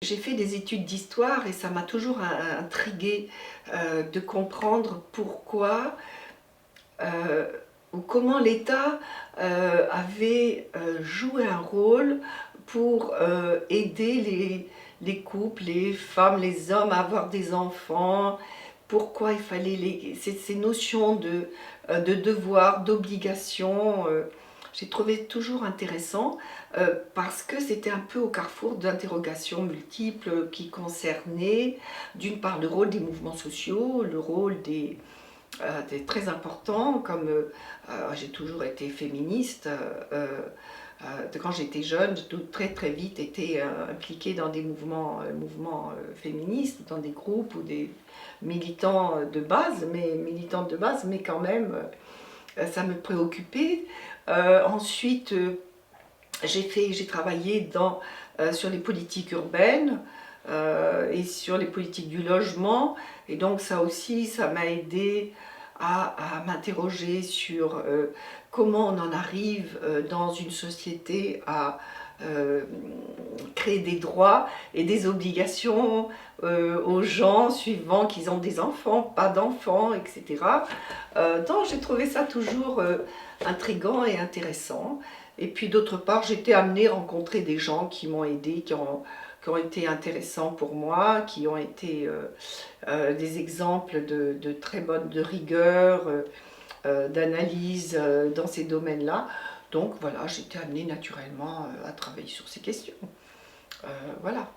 J'ai fait des études d'histoire et ça m'a toujours intriguée de comprendre pourquoi ou comment l'État avait joué un rôle pour aider les couples, les femmes, les hommes à avoir des enfants, pourquoi il fallait ces notions de devoir, d'obligation. J'ai trouvé toujours intéressant parce que c'était un peu au carrefour d'interrogations multiples qui concernaient d'une part le rôle des mouvements sociaux, le rôle des très important, comme j'ai toujours été féministe. Quand j'étais jeune, j'ai très très vite été impliquée dans des mouvements féministes, dans des groupes ou des militantes de base, mais quand même, ça me préoccupait. Ensuite, j'ai travaillé sur les politiques urbaines et sur les politiques du logement, et donc ça aussi, ça m'a aidé à m'interroger sur comment on en arrive dans une société à créer des droits et des obligations aux gens suivant qu'ils ont des enfants, pas d'enfants, etc. Donc j'ai trouvé ça toujours intriguant et intéressant. Et puis d'autre part, j'étais amenée à rencontrer des gens qui m'ont aidé, qui ont été intéressants pour moi, qui ont été des exemples de très bonne de rigueur, d'analyse dans ces domaines-là. Donc voilà, j'étais amenée naturellement à travailler sur ces questions. Voilà.